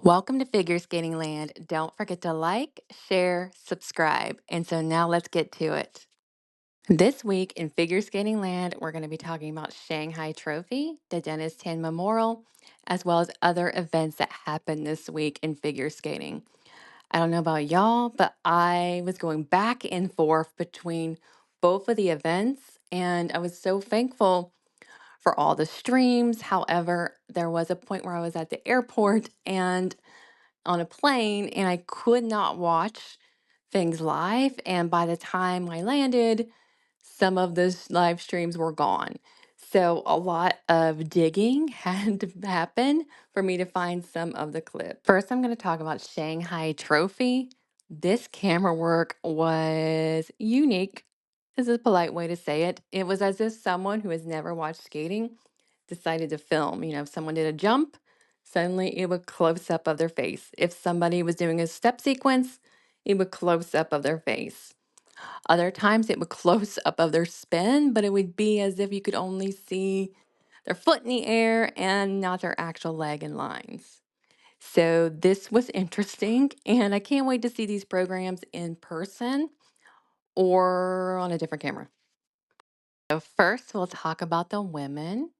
Welcome to Figure Skating Land. Don't forget to like, share, subscribe. And so now let's get to it. This week in Figure Skating Land, we're going to be talking about Shanghai Trophy, the Denis Ten Memorial, as well as other events that happened this week in figure skating. I don't know about y'all, but I was going back and forth between both of the events, and I was so thankful for all the streams. However, there was a point where I was at the airport and on a plane and I could not watch things live. And by the time I landed, some of those live streams were gone. So a lot of digging had to happen for me to find some of the clips. First, I'm going to talk about Shanghai Trophy. This camera work was unique, is a polite way to say it. It was as if someone who has never watched skating decided to film. If someone did a jump, suddenly it would close up of their face. If somebody was doing a step sequence, it would close up of their face. Other times it would close up of their spin, but it would be as if you could only see their foot in the air and not their actual leg in lines. So this was interesting, and I can't wait to see these programs in person or on a different camera. So first, we'll talk about the women.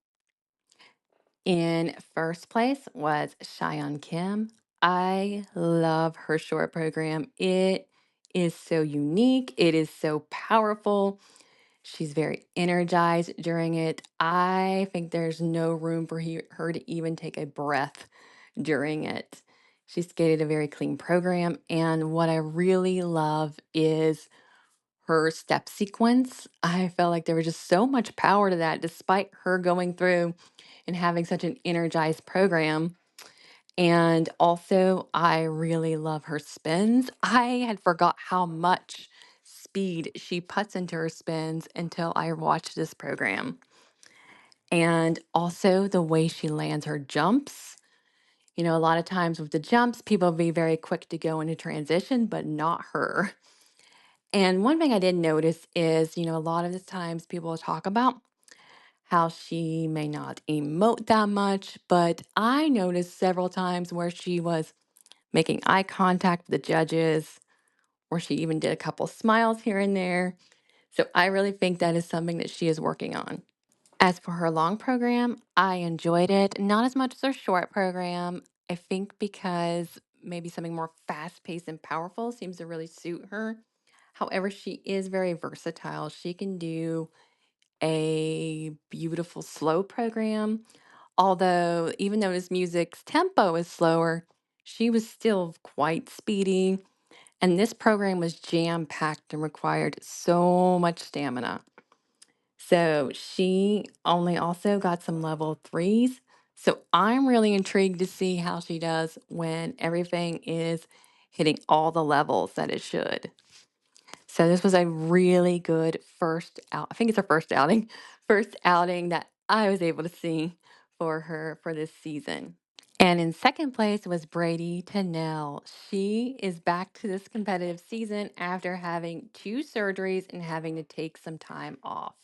In first place was Chaeyeon Kim. I love her short program. It is so unique. It is so powerful. She's very energized during it. I think there's no room for her to even take a breath during it. She skated a very clean program. And what I really love is her step sequence. I felt like there was just so much power to that, despite her going through and having such an energized program. And also, I really love her spins. I had forgot how much speed she puts into her spins until I watched this program. And also the way she lands her jumps. A lot of times with the jumps, people be very quick to go into transition, but not her. And one thing I did notice is, a lot of the times people will talk about how she may not emote that much, but I noticed several times where she was making eye contact with the judges, or she even did a couple smiles here and there. So I really think that is something that she is working on. As for her long program, I enjoyed it, not as much as her short program. I think because maybe something more fast paced and powerful seems to really suit her. However, she is very versatile. She can do a beautiful slow program. Although, even though his music's tempo is slower, she was still quite speedy. And this program was jam packed and required so much stamina. So she only also got some level threes. So I'm really intrigued to see how she does when everything is hitting all the levels that it should. So this was a really good first out. I think it's her first outing, first outing that I was able to see for her for this season. And in second place was Bradie Tennell. She is back to this competitive season after having two surgeries and having to take some time off.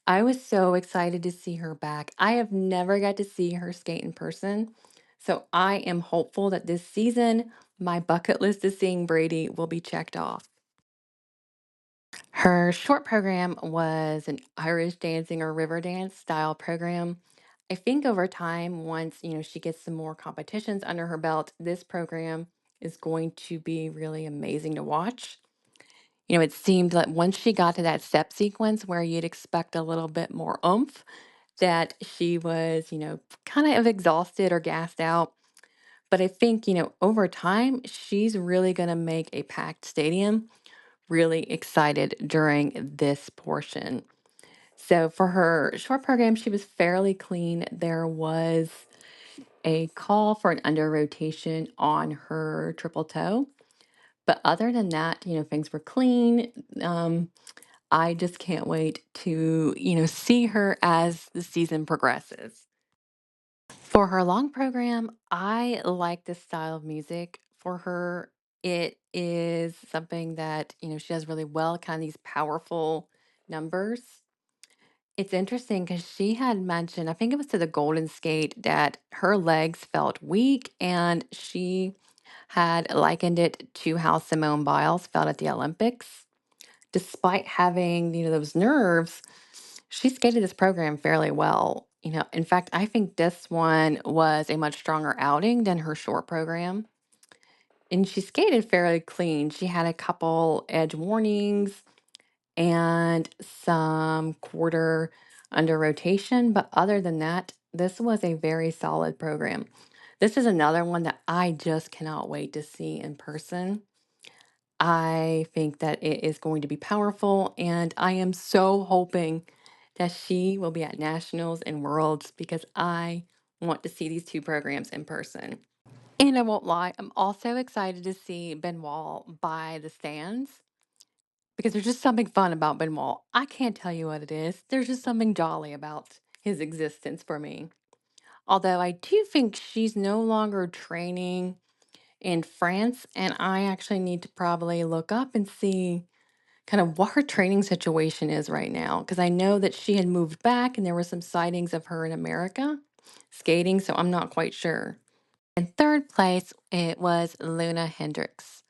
I was so excited to see her back. I have never got to see her skate in person. So I am hopeful that this season my bucket list of seeing Bradie will be checked off. Her short program was an Irish dancing or river dance style program. I think over time, once she gets some more competitions under her belt, this program is going to be really amazing to watch. It seemed that once she got to that step sequence where you'd expect a little bit more oomph, that she was, kind of exhausted or gassed out. But I think, over time, she's really going to make a packed stadium really excited during this portion. So for her short program, she was fairly clean. There was a call for an under rotation on her triple toe. But other than that, things were clean. I just can't wait to, see her as the season progresses. For her long program, I like this style of music. For her, it is something that, she does really well, kind of these powerful numbers. It's interesting because she had mentioned, I think it was to the Golden Skate, that her legs felt weak, and she had likened it to how Simone Biles felt at the Olympics. Despite having, those nerves, she skated this program fairly well. In fact, I think this one was a much stronger outing than her short program. And she skated fairly clean. She had a couple edge warnings and some quarter under rotation. But other than that, this was a very solid program. This is another one that I just cannot wait to see in person. I think that it is going to be powerful, and I am so hoping that she will be at nationals and worlds because I want to see these two programs in person. And I won't lie, I'm also excited to see Benoit by the stands because there's just something fun about Benoit. I can't tell you what it is. There's just something jolly about his existence for me. Although I do think she's no longer training in France, and I actually need to probably look up and see kind of what her training situation is right now because I know that she had moved back and there were some sightings of her in America skating, so I'm not quite sure. In third place, it was Luna Hendricks.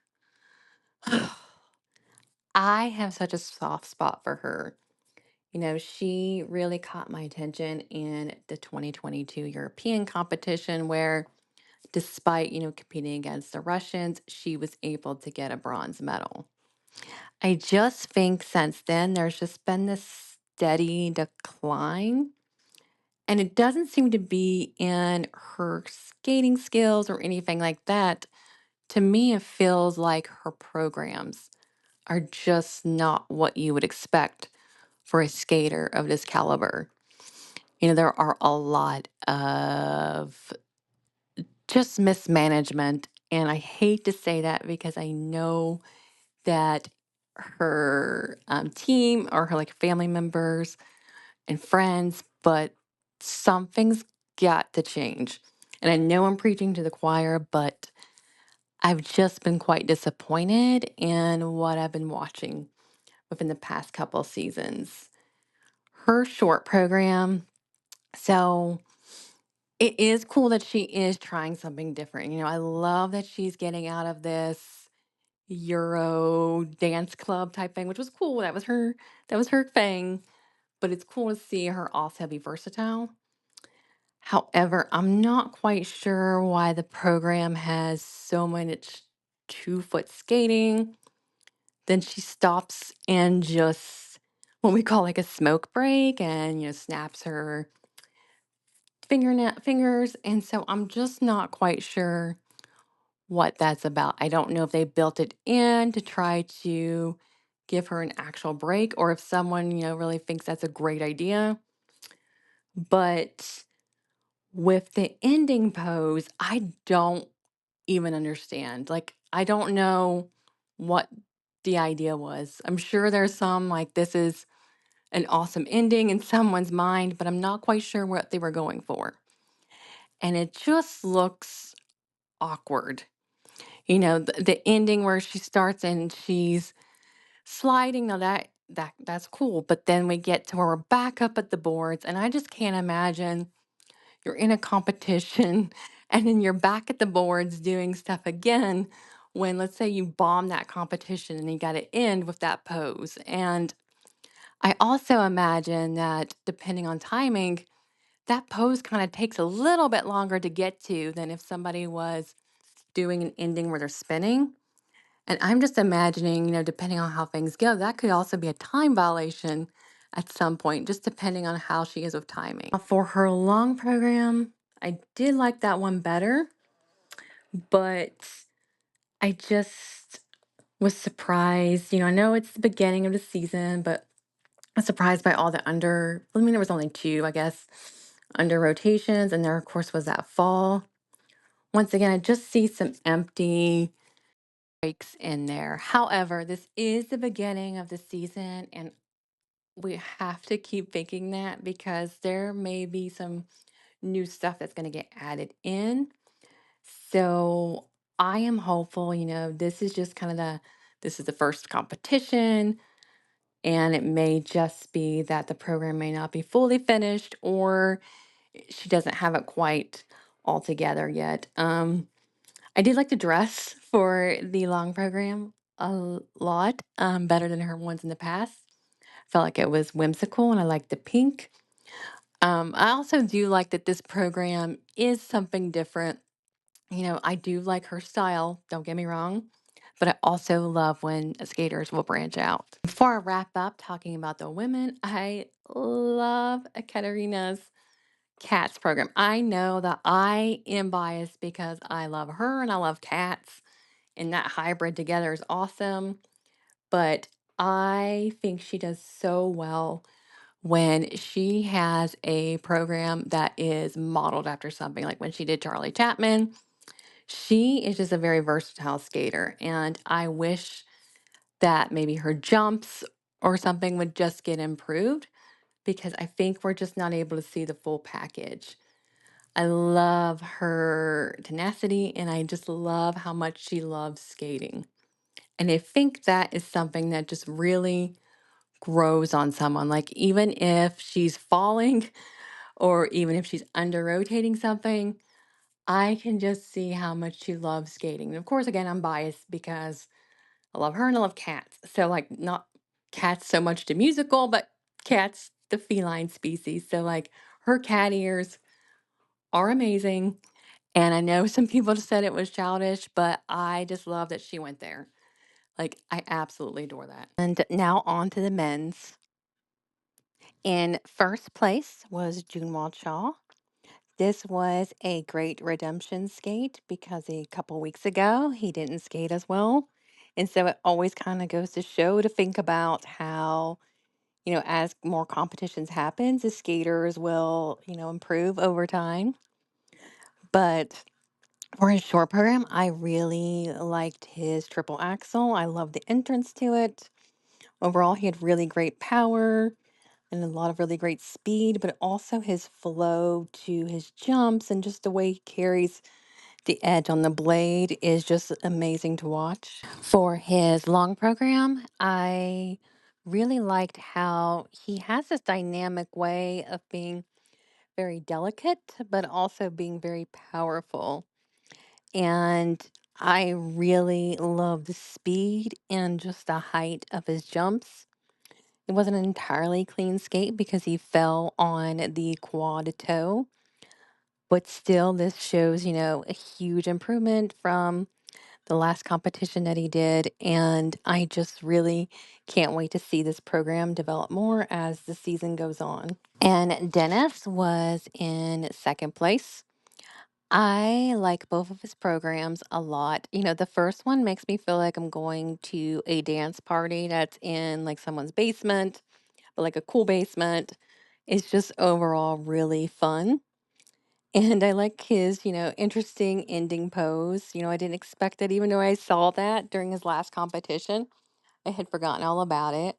I have such a soft spot for her. She really caught my attention in the 2022 European competition where, despite, competing against the Russians, she was able to get a bronze medal. I just think since then there's just been this steady decline. And it doesn't seem to be in her skating skills or anything like that. To me, it feels like her programs are just not what you would expect for a skater of this caliber. There are a lot of just mismanagement. And I hate to say that because I know that her team or her like family members and friends, but something's got to change. And I know I'm preaching to the choir, but I've just been quite disappointed in what I've been watching within the past couple seasons. Her short program, so it is cool that she is trying something different. I love that she's getting out of this Euro dance club type thing, which was cool. That was her thing. But it's cool to see her also be versatile. However, I'm not quite sure why the program has so much 2 foot skating. Then she stops and just what we call like a smoke break and snaps her fingers. And so I'm just not quite sure what that's about. I don't know if they built it in to try to give her an actual break or if someone, really thinks that's a great idea. But with the ending pose, I don't even understand. Like, I don't know what the idea was. I'm sure there's some, like, this is an awesome ending in someone's mind, but I'm not quite sure what they were going for. And it just looks awkward. The ending where she starts and she's sliding, now that's cool. But then we get to where we're back up at the boards, and I just can't imagine you're in a competition and then you're back at the boards doing stuff again when let's say you bomb that competition and you got to end with that pose. And I also imagine that depending on timing, that pose kind of takes a little bit longer to get to than if somebody was doing an ending where they're spinning. And I'm just imagining, depending on how things go, that could also be a time violation at some point, just depending on how she is with timing. For her long program, I did like that one better, but I just was surprised. I know it's the beginning of the season, but I was surprised by all the I mean, there was only two, I guess, under rotations, and there, of course, was that fall. Once again, I just see some empty breaks in there. However, this is the beginning of the season, and we have to keep thinking that because there may be some new stuff that's going to get added in. So I am hopeful, this is just kind of this is the first competition. And it may just be that the program may not be fully finished or she doesn't have it quite all together yet. I did like the dress for the long program a lot, better than her ones in the past. Felt like it was whimsical and I liked the pink. I also do like that this program is something different. I do like her style, don't get me wrong, but I also love when skaters will branch out. Before I wrap up talking about the women, I love Ekaterina's cats program. I know that I am biased because I love her and I love cats, and that hybrid together is awesome. But I think she does so well when she has a program that is modeled after something, like when she did Charlie Chapman. She is just a very versatile skater, and I wish that maybe her jumps or something would just get improved because I think we're just not able to see the full package. I love her tenacity and I just love how much she loves skating. And I think that is something that just really grows on someone. Like, even if she's falling or even if she's under rotating something, I can just see how much she loves skating. And of course, again, I'm biased because I love her and I love cats. So, like, not cats so much the musical, but cats, the feline species. So, like, her cat ears are amazing. And I know some people said it was childish, but I just love that she went there. Like, I absolutely adore that. And now on to the men's. In first place was Junwoo Cha. This was a great redemption skate because a couple weeks ago he didn't skate as well. And so it always kind of goes to show to think about how, as more competitions happens, the skaters will, improve over time. But for his short program, I really liked his triple axel. I loved the entrance to it. Overall, he had really great power and a lot of really great speed, but also his flow to his jumps and just the way he carries the edge on the blade is just amazing to watch. For his long program, I really liked how he has this dynamic way of being very delicate, but also being very powerful. And I really love the speed and just the height of his jumps. It wasn't an entirely clean skate because he fell on the quad toe, but still, this shows, a huge improvement from the last competition that he did. And I just really can't wait to see this program develop more as the season goes on. And Dennis was in second place. I like both of his programs a lot. The first one makes me feel like I'm going to a dance party that's in like someone's basement, but like a cool basement. It's just overall really fun. And I like his, interesting ending pose. I didn't expect it, even though I saw that during his last competition. I had forgotten all about it.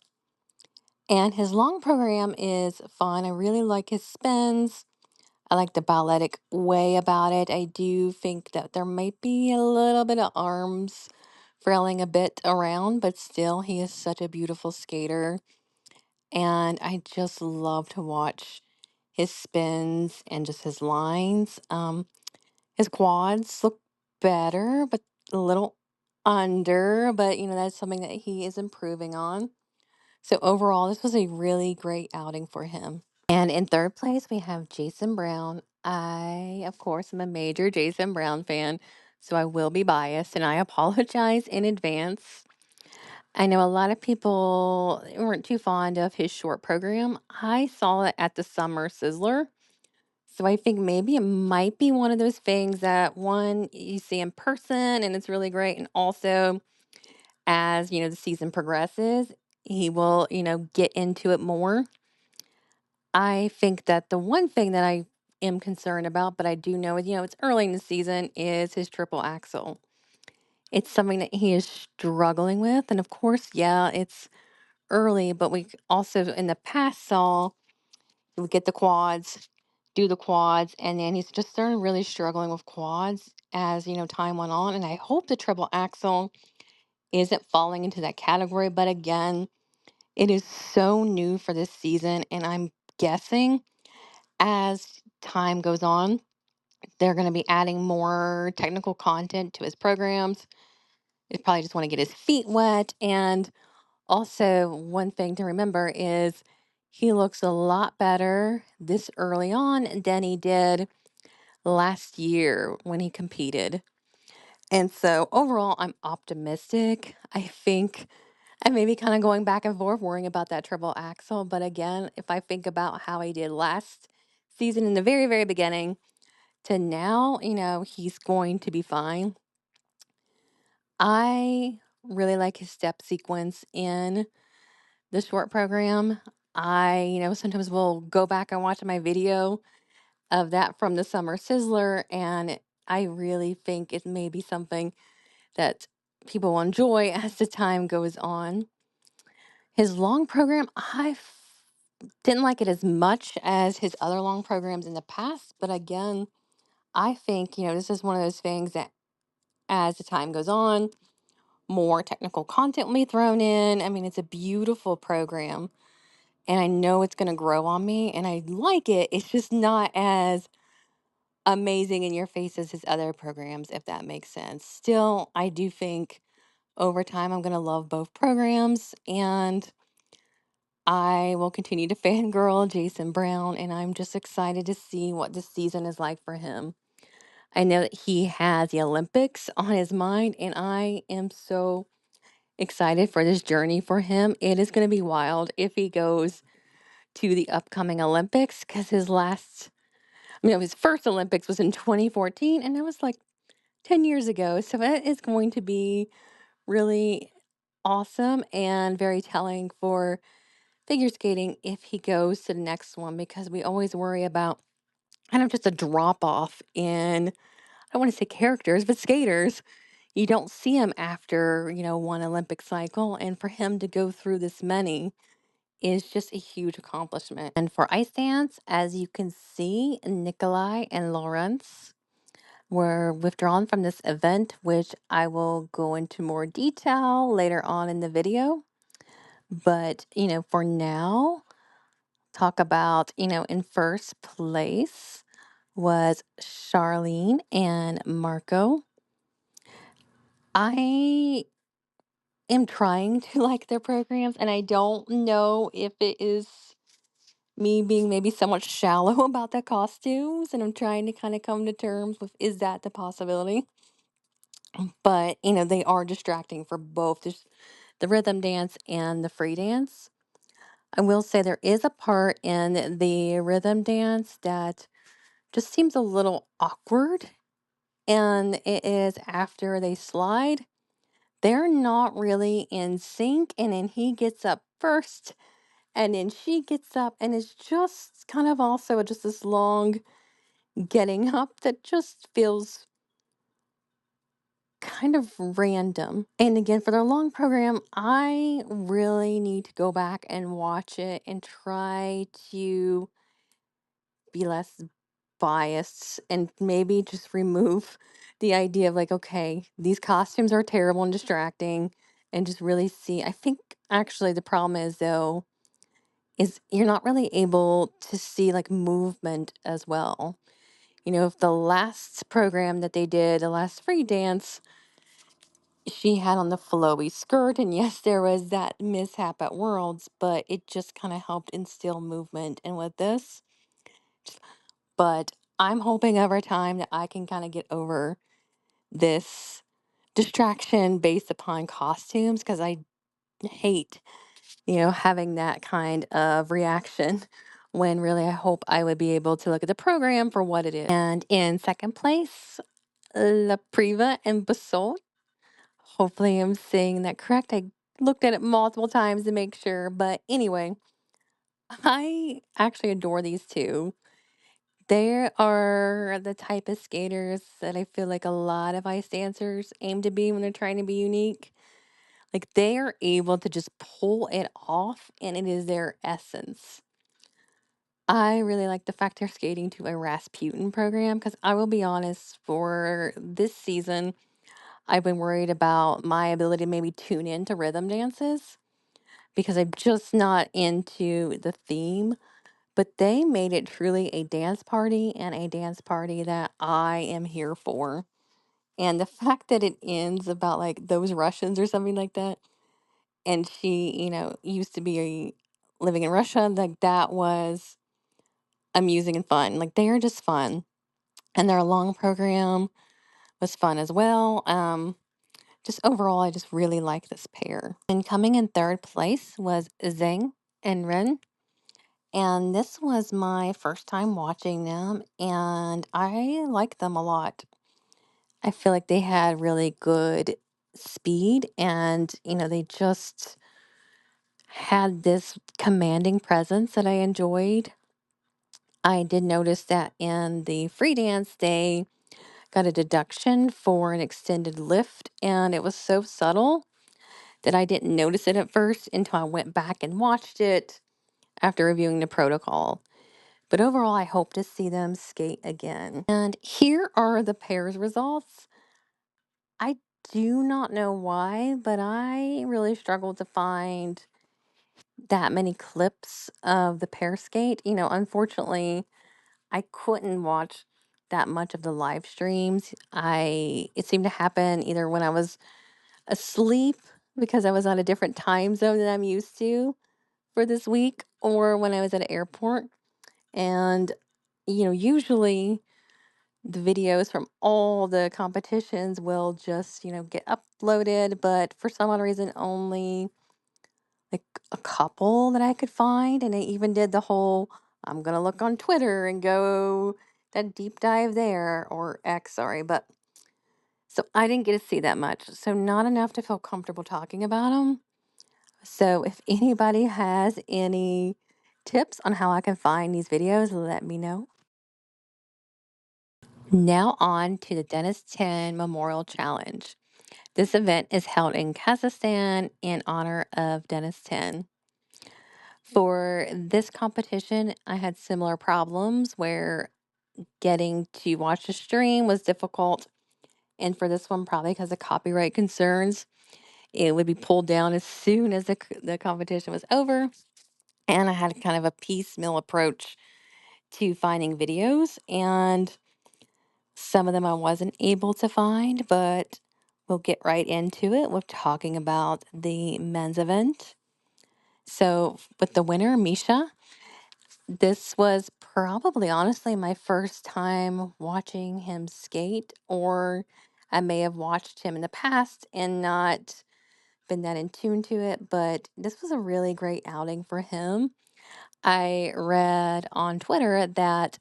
And his long program is fun. I really like his spins. I like the balletic way about it. I do think that there might be a little bit of arms frailing a bit around, but still, he is such a beautiful skater. And I just love to watch his spins and just his lines. His quads look better, but a little under, but that's something that he is improving on. So overall, this was a really great outing for him. And in third place, we have Jason Brown. I, of course, am a major Jason Brown fan, so I will be biased, and I apologize in advance. I know a lot of people weren't too fond of his short program. I saw it at the Summer Sizzler. So I think maybe it might be one of those things that one you see in person and it's really great. And also as, the season progresses, he will, get into it more. I think that the one thing that I am concerned about, but I do know, it's early in the season, is his triple axel. It's something that he is struggling with. And of course, yeah, it's early, but we also in the past saw he would get the quads, do the quads, and then he's just started really struggling with quads as time went on. And I hope the triple axel isn't falling into that category. But again, It is so new for this season, and I'm guessing as time goes on, they're going to be adding more technical content to his programs. They probably just want to get his feet wet. And also, one thing to remember is he looks a lot better this early on than he did last year when he competed. And so, overall, I'm optimistic. I think I may be kind of going back and forth worrying about that triple axel. But again, if I think about how he did last season in the very, very beginning to now, he's going to be fine. I really like his step sequence in the short program. I sometimes will go back and watch my video of that from the Summer Sizzler, and I really think it may be something that people will enjoy as the time goes on. His long program, didn't like it as much as his other long programs in the past, but again, I think, this is one of those things that as the time goes on, more technical content will be thrown in. I mean, it's a beautiful program, and I know it's going to grow on me, and I like it. It's just not as amazing in your face as his other programs, if that makes sense. Still, I do think over time I'm going to love both programs, and I will continue to fangirl Jason Brown, and I'm just excited to see what this season is like for him. I know that he has the Olympics on his mind, and I am so excited for this journey for him. It is going to be wild if he goes to the upcoming Olympics because his first Olympics was in 2014, and that was like 10 years ago. So it is going to be really awesome and very telling for figure skating if he goes to the next one because we always worry about kind of just a drop off in, I don't want to say characters, but skaters. You don't see him after, one Olympic cycle. And for him to go through this many is just a huge accomplishment. And for ice dance, as you can see, Nikolaj and Lawrence were withdrawn from this event, which I will go into more detail later on in the video. But, for now, talk about, in first place was Charlene and Marco. I am trying to like their programs, and I don't know if it is me being maybe somewhat shallow about the costumes, and I'm trying to kind of come to terms with is that the possibility? But, they are distracting for both the rhythm dance and the free dance. I will say there is a part in the rhythm dance that just seems a little awkward, and it is after they slide. They're not really in sync, and then he gets up first, and then she gets up, and it's just kind of also just this long getting up that just feels kind of random. And again, for their long program, I really need to go back and watch it and try to be less biased and maybe just remove the idea of like, okay, these costumes are terrible and distracting, and just really see. I think actually the problem is though, is you're not really able to see like movement as well. If the last program that they did, the last free dance, she had on the flowy skirt, and yes, there was that mishap at Worlds, but it just kind of helped instill movement. And with this, but I'm hoping over time that I can kind of get over this distraction based upon costumes because I hate, having that kind of reaction when really I hope I would be able to look at the program for what it is. And in second place, Lopareva and Brissaud. Hopefully I'm saying that correct. I looked at it multiple times to make sure. But anyway, I actually adore these two. They are the type of skaters that I feel like a lot of ice dancers aim to be when they're trying to be unique. Like they are able to just pull it off, and it is their essence. I really like the fact they're skating to a Rasputin program because I will be honest, for this season, I've been worried about my ability to maybe tune into rhythm dances because I'm just not into the theme. But they made it truly a dance party, and a dance party that I am here for. And the fact that it ends about like those Russians or something like that, and she, used to be living in Russia, like that was amusing and fun. Like they are just fun. And their long program was fun as well. Just overall, I just really like this pair. And coming in third place was Xing and Ren. And this was my first time watching them, and I like them a lot. I feel like they had really good speed, and, they just had this commanding presence that I enjoyed. I did notice that in the free dance, they got a deduction for an extended lift, and it was so subtle that I didn't notice it at first until I went back and watched it after reviewing the protocol. But overall, I hope to see them skate again. And here are the pairs results. I do not know why, but I really struggled to find that many clips of the pair skate. Unfortunately, I couldn't watch that much of the live streams. It seemed to happen either when I was asleep because I was on a different time zone than I'm used to for this week, or when I was at an airport. And usually the videos from all the competitions will just, get uploaded, but for some odd reason, only like a couple that I could find. And I even did the whole I'm going to look on Twitter and go that deep dive there, or X, sorry. But so I didn't get to see that much. So not enough to feel comfortable talking about them. So if anybody has any tips on how I can find these videos, let me know. Now on to the Denis Ten Memorial Challenge. This event is held in Kazakhstan in honor of Denis Ten. For this competition, I had similar problems where getting to watch the stream was difficult. And for this one, probably because of copyright concerns, it would be pulled down as soon as the competition was over. And I had kind of a piecemeal approach to finding videos. And some of them I wasn't able to find, but we'll get right into it with talking about the men's event. So, with the winner, Misha, this was probably honestly my first time watching him skate, or I may have watched him in the past and not been that in tune to it, but this was a really great outing for him. I read on Twitter that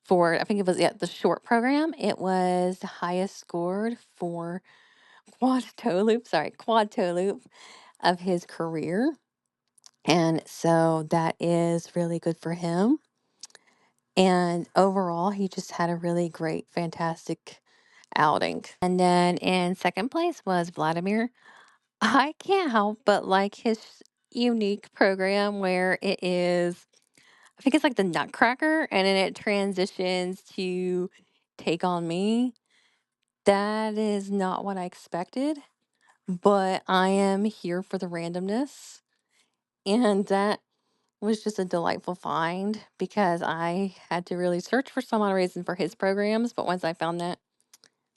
for, I think it was, yeah, the short program, it was the highest scored for quad toe loop of his career. And so that is really good for him. And overall, he just had a really great, fantastic outing. And then in second place was Vladimir. I can't help but like his unique program where it is, I think it's like the Nutcracker, and then it transitions to Take on Me. That is not what I expected, but I am here for the randomness. And that was just a delightful find because I had to really search for some odd reason for his programs. But once I found that,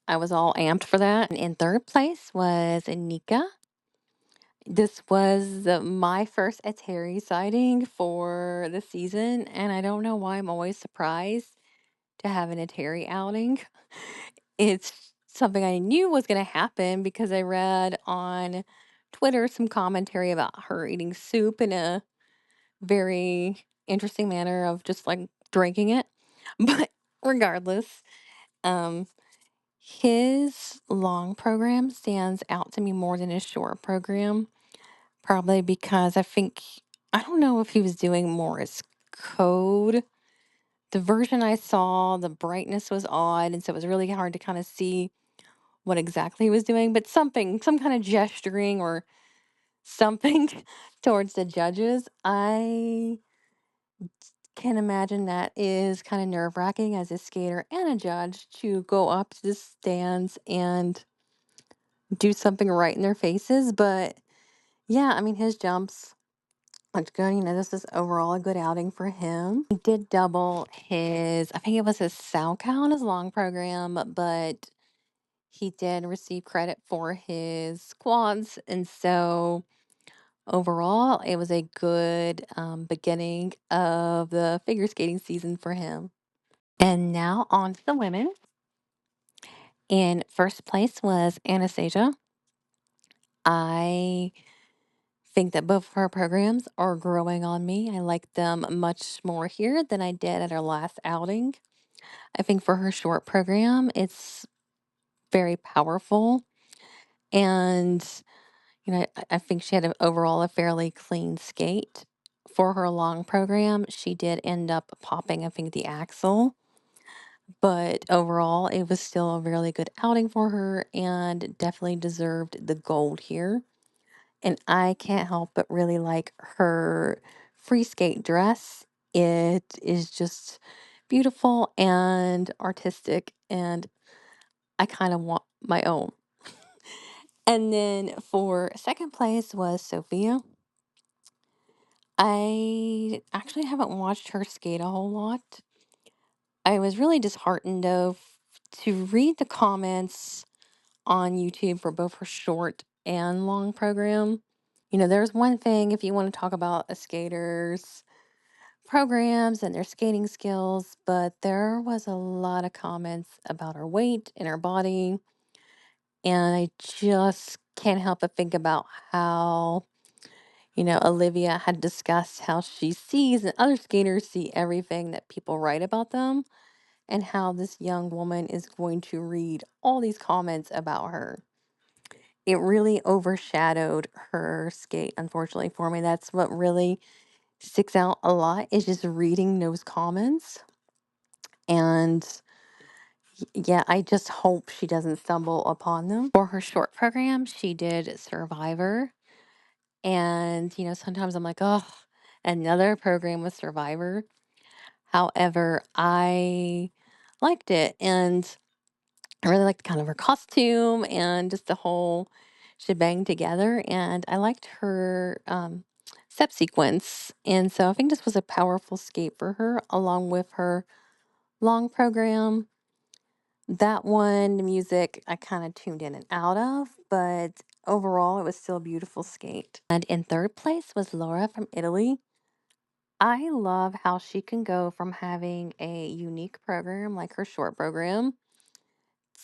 I was all amped for that. And in third place was Nika. This was my first Eteri sighting for the season. And I don't know why I'm always surprised to have an Eteri outing. It's something I knew was going to happen because I read on Twitter some commentary about her eating soup in a very interesting manner of just like drinking it. But regardless, um, his long program stands out to me more than his short program, probably because I don't know if he was doing Morse code. The version I saw, the brightness was odd, and so it was really hard to kind of see what exactly he was doing, but some kind of gesturing or something towards the judges. I can imagine that is kind of nerve wracking as a skater and a judge to go up to the stands and do something right in their faces. But Yeah, I mean, his jumps looked good. This is overall a good outing for him. He did double his, I think it was his sow cow on his long program, but he did receive credit for his quads. And so overall, it was a good beginning of the figure skating season for him. And now on to the women. In first place was Anastasia. I think that both of her programs are growing on me. I like them much more here than I did at her last outing. I think for her short program, it's very powerful. And, I think she had overall a fairly clean skate. For her long program, she did end up popping, I think, the axle. But overall, it was still a really good outing for her and definitely deserved the gold here. And I can't help but really like her free skate dress. It is just beautiful and artistic, and I kind of want my own. And then for second place was Sophia. I actually haven't watched her skate a whole lot. I was really disheartened though to read the comments on YouTube for both her short and long program. There's one thing if you want to talk about a skater's programs and their skating skills, but there was a lot of comments about her weight and her body. And I just can't help but think about how, Olivia had discussed how she sees and other skaters see everything that people write about them, and how this young woman is going to read all these comments about her. It really overshadowed her skate, unfortunately, for me. That's what really sticks out a lot is just reading those comments. And yeah, I just hope she doesn't stumble upon them. For her short program, she did Survivor. And, sometimes I'm like, oh, another program with Survivor. However, I liked it. And I really liked kind of her costume and just the whole shebang together. And I liked her step sequence. And so I think this was a powerful skate for her, along with her long program. That one, the music, I kind of tuned in and out of, but overall, it was still a beautiful skate. And in third place was Laura from Italy. I love how she can go from having a unique program like her short program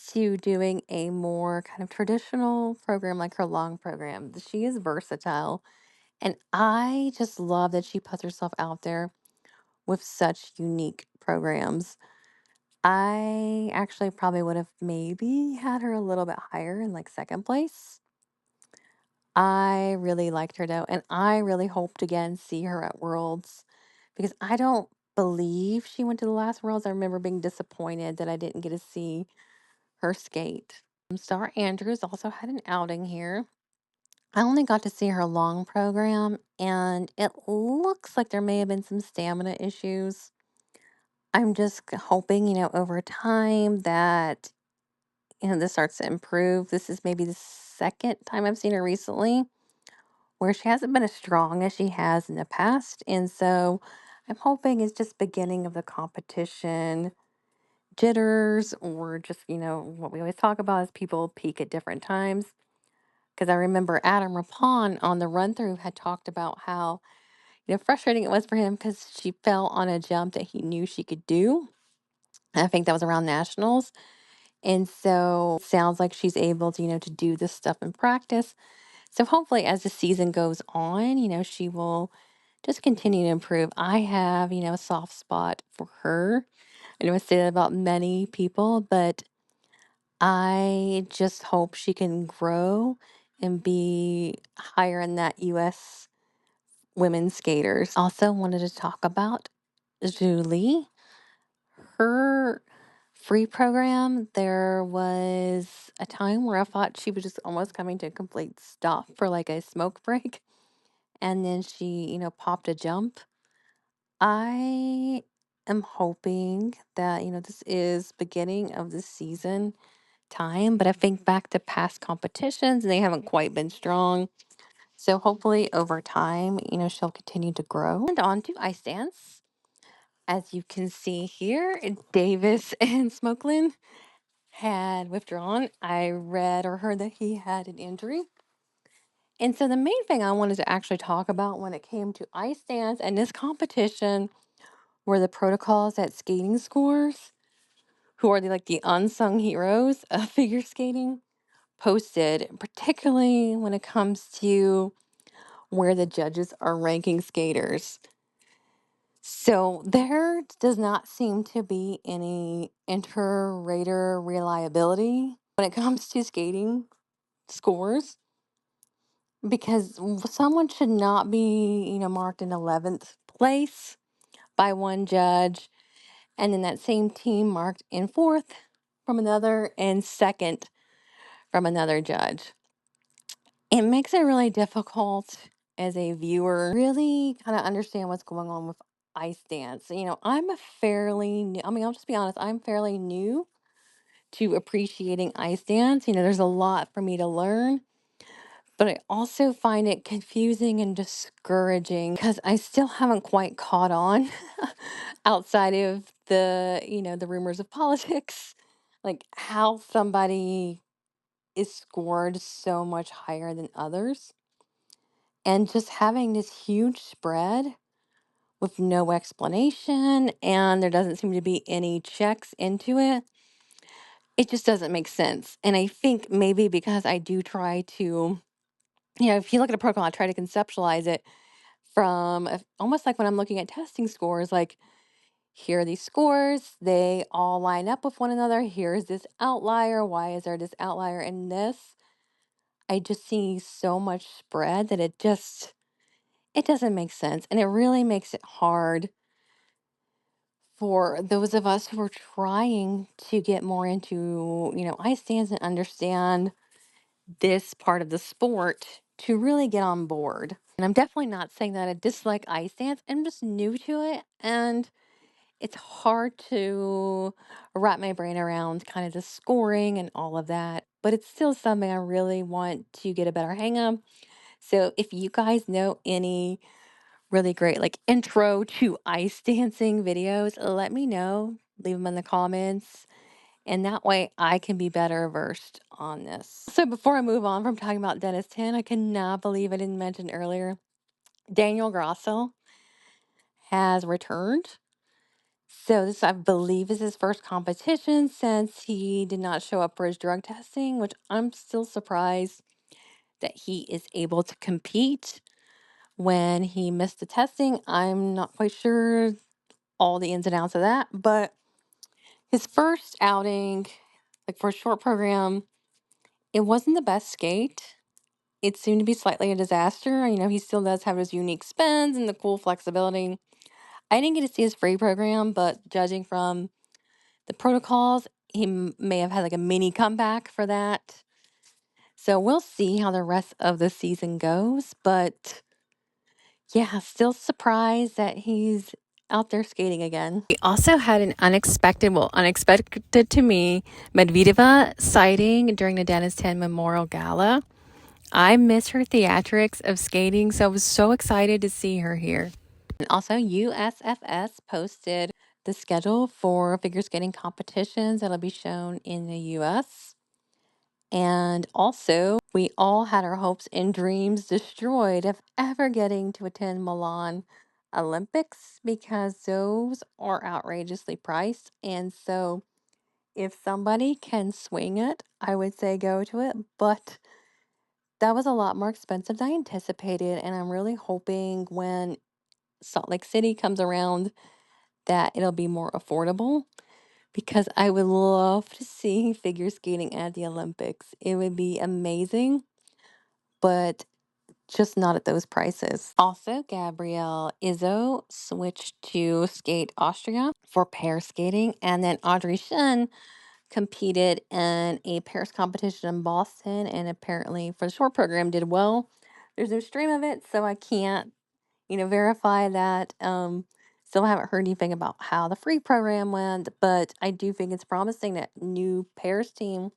to doing a more kind of traditional program like her long program. She is versatile, and I just love that she puts herself out there with such unique programs. I actually probably would have maybe had her a little bit higher in like second place. I really liked her though, and I really hope to again see her at Worlds because I don't believe she went to the last Worlds. I remember being disappointed that I didn't get to see her skate. Star Andrews also had an outing here. I only got to see her long program, and it looks like there may have been some stamina issues. I'm just hoping, over time that this starts to improve. This is maybe the second time I've seen her recently where she hasn't been as strong as she has in the past. And so I'm hoping it's just beginning of the competition jitters or just, what we always talk about is people peak at different times. Because I remember Adam Rapon on the run through had talked about how, frustrating it was for him because she fell on a jump that he knew she could do. I think that was around nationals. And so sounds like she's able to, to do this stuff in practice. So hopefully as the season goes on, she will just continue to improve. I have, a soft spot for her. I know I say that about many people, but I just hope she can grow and be higher in that US women's skaters. Also wanted to talk about Julie. Her free program, there was a time where I thought she was just almost coming to a complete stop for like a smoke break. And then she, popped a jump. I am hoping that, this is beginning of the season time, but I think back to past competitions and they haven't quite been strong. So hopefully over time, she'll continue to grow. And on to ice dance. As you can see here, Davis and Smokelin had withdrawn. I read or heard that he had an injury. And so the main thing I wanted to actually talk about when it came to ice dance and this competition were the protocols at skating scores, who are the unsung heroes of figure skating, posted, particularly when it comes to where the judges are ranking skaters. So there does not seem to be any inter-rater reliability when it comes to skating scores, because someone should not be, marked in 11th place by one judge, and then that same team marked in 4th from another and 2nd from another judge. It makes it really difficult as a viewer really kind of understand what's going on with ice dance. I'm a fairly new, I'll just be honest, I'm fairly new to appreciating ice dance. There's a lot for me to learn, but I also find it confusing and discouraging because I still haven't quite caught on outside of the rumors of politics, like how somebody is scored so much higher than others. And just having this huge spread with no explanation, and there doesn't seem to be any checks into it, it just doesn't make sense. And I think maybe because I do try to, if you look at a protocol, I try to conceptualize it from almost like when I'm looking at testing scores, like, here are these scores, they all line up with one another. Here's this outlier. Why is there this outlier in this? I just see so much spread that it doesn't make sense. And it really makes it hard for those of us who are trying to get more into, ice dance and understand this part of the sport to really get on board. And I'm definitely not saying that I dislike ice dance. I'm just new to it. And it's hard to wrap my brain around kind of the scoring and all of that. But it's still something I really want to get a better hang of. So if you guys know any really great intro to ice dancing videos, let me know. Leave them in the comments. And that way I can be better versed on this. So before I move on from talking about Denis Ten, I cannot believe I didn't mention earlier, Daniel Grasso has returned. So this, I believe, is his first competition since he did not show up for his drug testing, which I'm still surprised that he is able to compete when he missed the testing. I'm not quite sure all the ins and outs of that, but his first outing, for a short program, it wasn't the best skate. It seemed to be slightly a disaster. He still does have his unique spins and the cool flexibility. I didn't get to see his free program, but judging from the protocols, he may have had a mini comeback for that. So we'll see how the rest of the season goes. But yeah, still surprised that he's out there skating again. We also had an unexpected to me, Medvedeva sighting during the Denis Ten Memorial Gala. I miss her theatrics of skating, so I was so excited to see her here. And also, USFS posted the schedule for figure skating competitions that'll be shown in the US. And also, we all had our hopes and dreams destroyed of ever getting to attend Milan Olympics because those are outrageously priced. And so, if somebody can swing it, I would say go to it. But that was a lot more expensive than I anticipated. And I'm really hoping when Salt Lake City comes around that it'll be more affordable, because I would love to see figure skating at the Olympics. It would be amazing, but just not at those prices. Also, Gabrielle Izzo switched to skate Austria for pair skating, and then Audrey Chen competed in a pairs competition in Boston, and apparently for the short program did well. There's no stream of it, so I can't, verify that. Still haven't heard anything about how the free program went, but I do think it's promising that new pairs team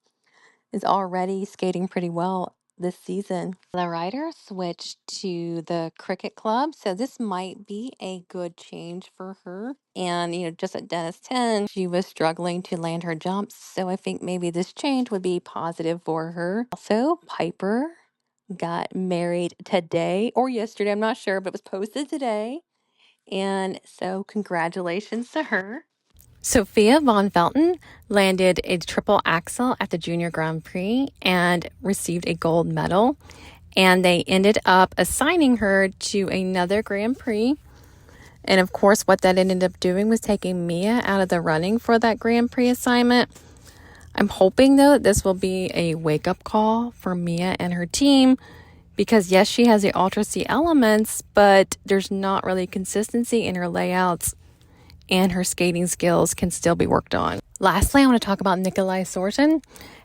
is already skating pretty well this season. The rider switched to the cricket club, so this might be a good change for her. And, just at Denis Ten, she was struggling to land her jumps, so I think maybe this change would be positive for her. Also, Piper got married today or yesterday, I'm not sure, but it was posted today. And so congratulations to her. Sophia von Felten landed a triple axel at the Junior Grand Prix and received a gold medal. And they ended up assigning her to another Grand Prix. And of course, what that ended up doing was taking Mia out of the running for that Grand Prix assignment. I'm hoping, though, that this will be a wake-up call for Mia and her team. Because, yes, she has the Ultra C elements, but there's not really consistency in her layouts. And her skating skills can still be worked on. Lastly, I want to talk about Nikolaj Sørensen.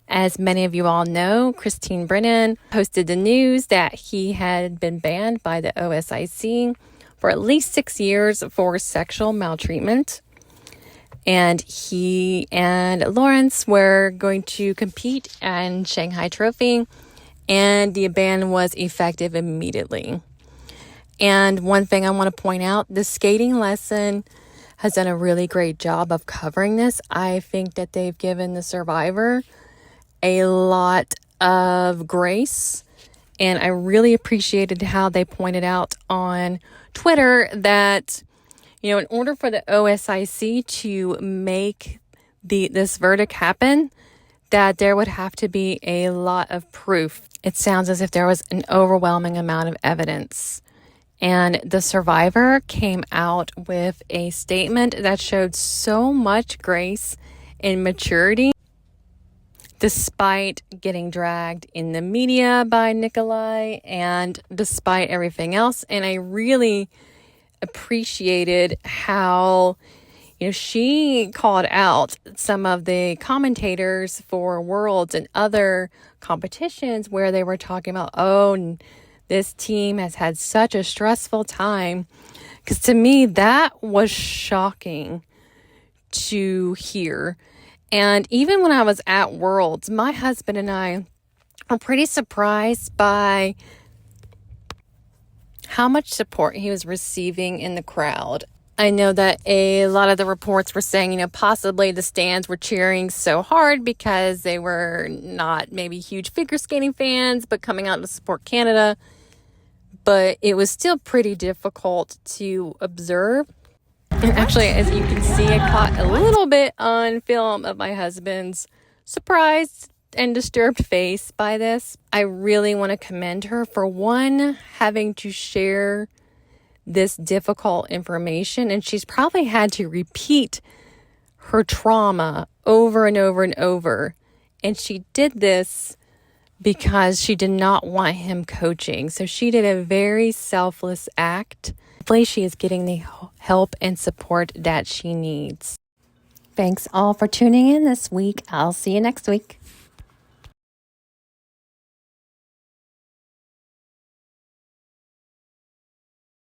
As many of you all know, Christine Brennan posted the news that he had been banned by the OSIC for at least 6 years for sexual maltreatment. And he and Lawrence were going to compete in Shanghai Trophy, and the ban was effective immediately. And one thing I want to point out, the skating lesson has done a really great job of covering this. I think that they've given the survivor a lot of grace, and I really appreciated how they pointed out on Twitter that, in order for the OSIC to make this verdict happen, that there would have to be a lot of proof. It sounds as if there was an overwhelming amount of evidence. And the survivor came out with a statement that showed so much grace and maturity, despite getting dragged in the media by Nikolaj and despite everything else. And I really appreciated how, she called out some of the commentators for Worlds and other competitions where they were talking about, this team has had such a stressful time. Because to me, that was shocking to hear. And even when I was at Worlds, my husband and I were pretty surprised by how much support he was receiving in the crowd. I know that a lot of the reports were saying, possibly the stands were cheering so hard because they were not maybe huge figure skating fans, but coming out to support Canada. But it was still pretty difficult to observe. And actually, as you can see, I caught a little bit on film of my husband's surprised and disturbed face by this. I really want to commend her for, one, having to share this difficult information. And she's probably had to repeat her trauma over and over and over. And she did this because she did not want him coaching. So she did a very selfless act. Hopefully she is getting the help and support that she needs. Thanks all for tuning in this week. I'll see you next week.